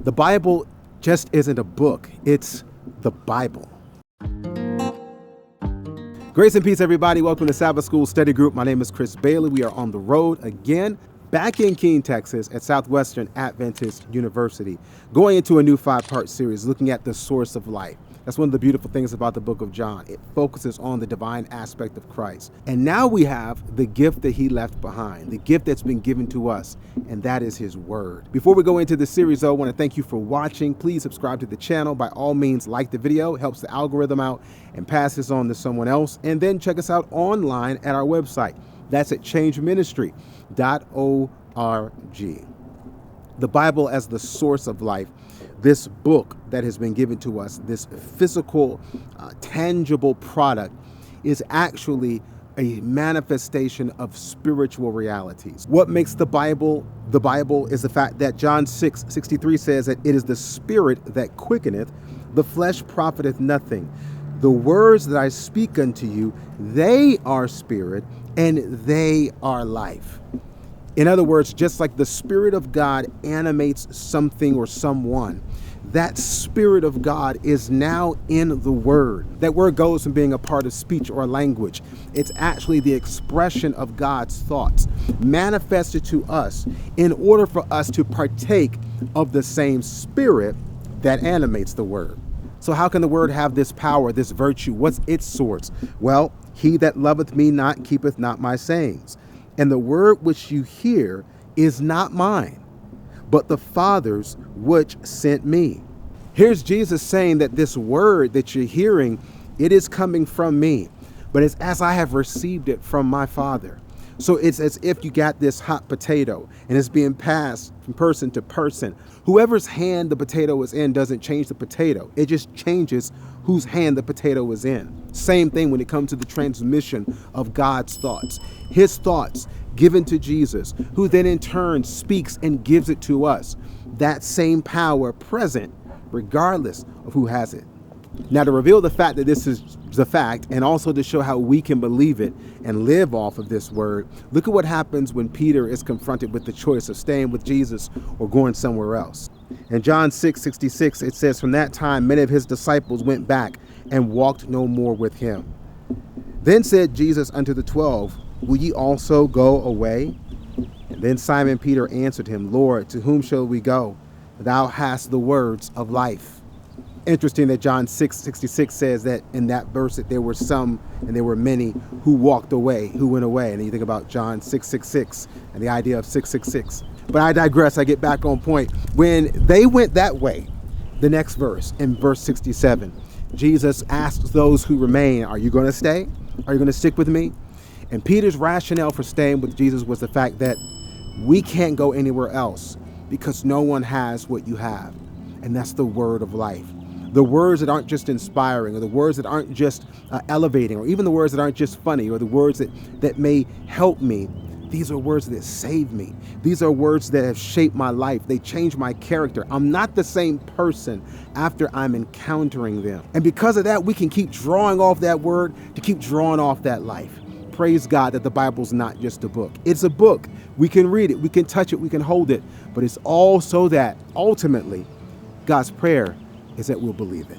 The Bible just isn't a book, it's the Bible. Grace and peace, everybody. Welcome to Sabbath School Study Group. My name is Chris Bailey. We are on the road again, back in Keene, Texas, at Southwestern Adventist University, going into a new 5-part series looking at the source of life. That's one of the beautiful things about the book of John. It focuses on the divine aspect of Christ. And now we have the gift that he left behind, the gift that's been given to us, and that is his word. Before we go into the series, though, I want to thank you for watching. Please subscribe to the channel. By all means, like the video. It helps the algorithm out and pass this on to someone else. And then check us out online at our website. That's at changeministry.org. The Bible as the source of life. This book that has been given to us, this physical, tangible product, is actually a manifestation of spiritual realities. What makes the Bible is the fact that John 6:63 says that it is the spirit that quickeneth, the flesh profiteth nothing. The words that I speak unto you, they are spirit and they are life. In other words, just like the Spirit of God animates something or someone, that Spirit of God is now in the Word. That word goes from being a part of speech or language. It's actually the expression of God's thoughts manifested to us in order for us to partake of the same Spirit that animates the Word. So how can the Word have this power, this virtue? What's its source? Well, he that loveth me not keepeth not my sayings. And the word which you hear is not mine, but the Father's which sent me. Here's Jesus saying that this word that you're hearing, it is coming from me, but it's as I have received it from my Father. So it's as if you got this hot potato and it's being passed from person to person. Whoever's hand the potato is in doesn't change the potato. It just changes whose hand the potato is in. Same thing when it comes to the transmission of God's thoughts. His thoughts given to Jesus, who then in turn speaks and gives it to us. That same power present regardless of who has it. Now, to reveal the fact that this is the fact, and also to show how we can believe it and live off of this word, look at what happens when Peter is confronted with the choice of staying with Jesus or going somewhere else. In John 6:66, it says, from that time, many of his disciples went back and walked no more with him. Then said Jesus unto the 12, will ye also go away? And then Simon Peter answered him, Lord, to whom shall we go? Thou hast the words of life. Interesting that John 6:66 says that in that verse that there were some and there were many who walked away, who went away. And then you think about John 6:66 and the idea of 666. But I digress. I get back on point. When they went that way, the next verse, in verse 67, Jesus asks those who remain, are you going to stay? Are you going to stick with me? And Peter's rationale for staying with Jesus was the fact that we can't go anywhere else because no one has what you have. And that's the word of life. The words that aren't just inspiring, or the words that aren't just elevating, or even the words that aren't just funny, or the words that may help me. These are words that save me. These are words that have shaped my life. They change my character. I'm not the same person after I'm encountering them. And because of that, we can keep drawing off that word to keep drawing off that life. Praise God that the Bible's not just a book. It's a book. We can read it. We can touch it. We can hold it. But it's all so that ultimately God's prayer is that we'll believe it.